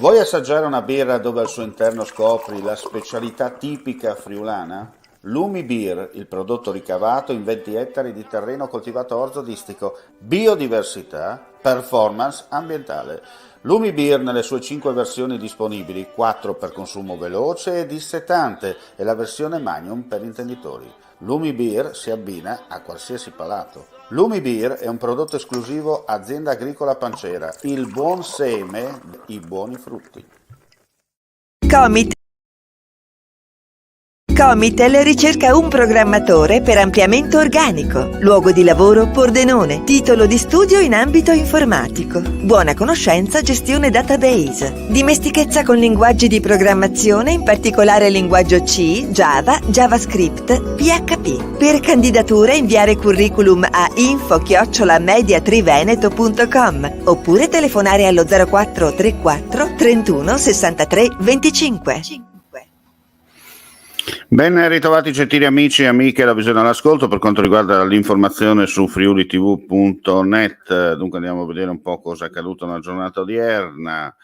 Vuoi assaggiare una birra dove al suo interno scopri la specialità tipica friulana? Lumi Beer, il prodotto ricavato in 20 ettari di terreno coltivato orzodistico, biodiversità, performance ambientale. Lumi Beer nelle sue 5 versioni disponibili, 4 per consumo veloce e dissetante e la versione Magnum per intenditori. Lumi Beer si abbina a qualsiasi palato. Lumi Beer è un prodotto esclusivo Azienda Agricola Pancera, il buon seme, i buoni frutti. Comit. Comitel ricerca un programmatore per ampliamento organico. Luogo di lavoro Pordenone. Titolo di studio in ambito informatico. Buona conoscenza gestione database. Dimestichezza con linguaggi di programmazione, in particolare linguaggio C, Java, JavaScript, PHP. Per candidature inviare curriculum a info@mediatriveneto.com oppure telefonare allo 0434 31 63 25. Ben ritrovati gentili amici e amiche da Visione all'Ascolto per quanto riguarda l'informazione su friulitv.net. Dunque andiamo a vedere un po' cosa è accaduto nella giornata odierna.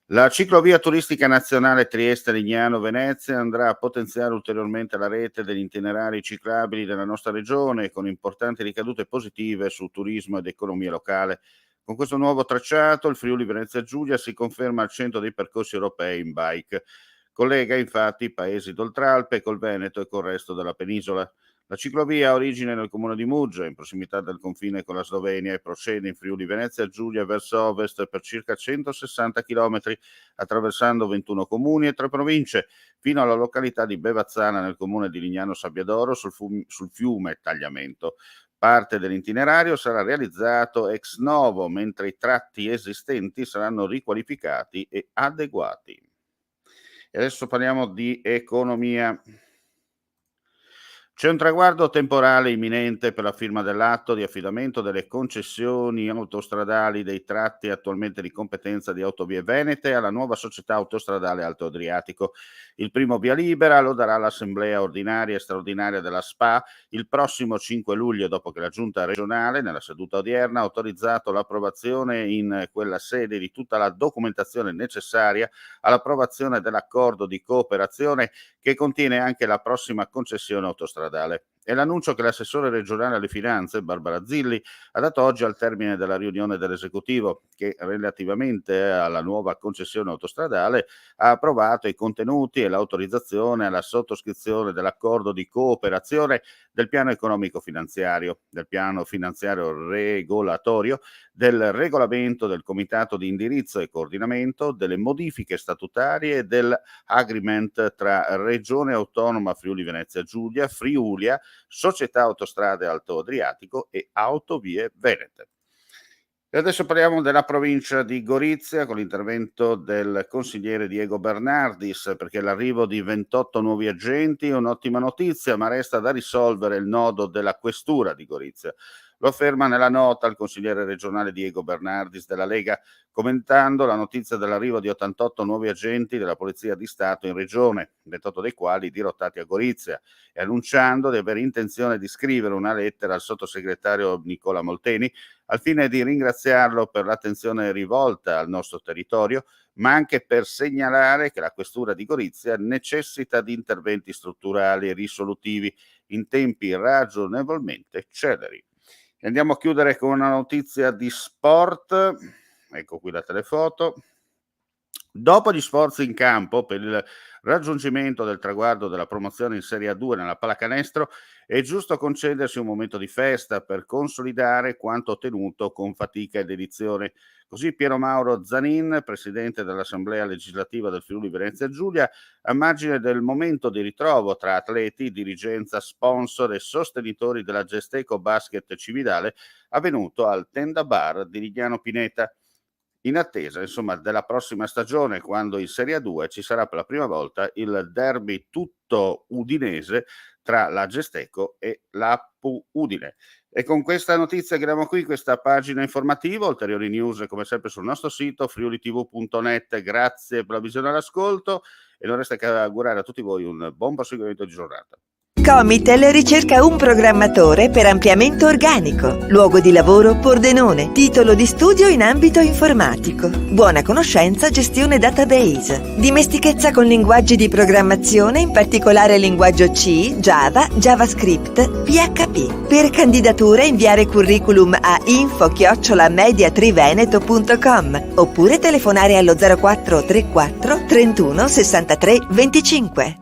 La ciclovia turistica nazionale Trieste-Lignano-Venezia andrà a potenziare ulteriormente la rete degli itinerari ciclabili della nostra regione con importanti ricadute positive su turismo ed economia locale. Con questo nuovo tracciato il Friuli Venezia Giulia si conferma al centro dei percorsi europei in bike. Collega infatti i paesi d'Oltralpe col Veneto e col resto della penisola. La ciclovia ha origine nel comune di Muggia, in prossimità del confine con la Slovenia, e procede in Friuli Venezia Giulia verso ovest per circa 160 km, attraversando 21 comuni e 3 province, fino alla località di Bevazzana nel comune di Lignano Sabbiadoro sul fiume Tagliamento. Parte dell'itinerario sarà realizzato ex novo, mentre i tratti esistenti saranno riqualificati e adeguati. E adesso parliamo di economia. C'è un traguardo temporale imminente per la firma dell'atto di affidamento delle concessioni autostradali dei tratti attualmente di competenza di Autovie Venete alla nuova società autostradale Alto Adriatico. Il primo via libera lo darà l'assemblea ordinaria e straordinaria della SPA il prossimo 5 luglio, dopo che la giunta regionale, nella seduta odierna, ha autorizzato l'approvazione in quella sede di tutta la documentazione necessaria all'approvazione dell'accordo di cooperazione che contiene anche la prossima concessione autostradale. È l'annuncio che l'assessore regionale alle finanze, Barbara Zilli, ha dato oggi al termine della riunione dell'esecutivo, che relativamente alla nuova concessione autostradale ha approvato i contenuti e l'autorizzazione alla sottoscrizione dell'accordo di cooperazione del piano economico-finanziario, del piano finanziario regolatorio, del regolamento del comitato di indirizzo e coordinamento, delle modifiche statutarie e dell'agreement tra Regione Autonoma Friuli Venezia Giulia, Friulia, Società Autostrade Alto Adriatico e Autovie Venete. E adesso parliamo della provincia di Gorizia con l'intervento del consigliere Diego Bernardis, perché l'arrivo di 28 nuovi agenti è un'ottima notizia, ma resta da risolvere il nodo della questura di Gorizia. Lo afferma nella nota il consigliere regionale Diego Bernardis della Lega, commentando la notizia dell'arrivo di 88 nuovi agenti della Polizia di Stato in regione, 28 dei quali dirottati a Gorizia, e annunciando di avere intenzione di scrivere una lettera al sottosegretario Nicola Molteni al fine di ringraziarlo per l'attenzione rivolta al nostro territorio, ma anche per segnalare che la questura di Gorizia necessita di interventi strutturali e risolutivi in tempi ragionevolmente celeri. E andiamo a chiudere con una notizia di sport. Ecco qui la telefoto. Dopo gli sforzi in campo per il raggiungimento del traguardo della promozione in Serie A2 nella pallacanestro, è giusto concedersi un momento di festa per consolidare quanto ottenuto con fatica e dedizione. Così Piero Mauro Zanin, presidente dell'Assemblea legislativa del Friuli Venezia Giulia, a margine del momento di ritrovo tra atleti, dirigenza, sponsor e sostenitori della Gesteco Basket Cividale, avvenuto al Tenda Bar di Lignano Pineta. In attesa, insomma, della prossima stagione, quando in Serie A2 ci sarà per la prima volta il derby tutto udinese tra la Gesteco e l'Appu Udine. E con questa notizia chiudiamo qui questa pagina informativa. Ulteriori news come sempre sul nostro sito friulitv.net. Grazie per la visione e l'ascolto e non resta che augurare a tutti voi un buon proseguimento di giornata. Comitel ricerca un programmatore per ampliamento organico. Luogo di lavoro Pordenone. Titolo di studio in ambito informatico. Buona conoscenza gestione database. Dimestichezza con linguaggi di programmazione, in particolare linguaggio C, Java, JavaScript, PHP. Per candidature inviare curriculum a info@mediatriveneto.com oppure telefonare allo 0434 31 63 25.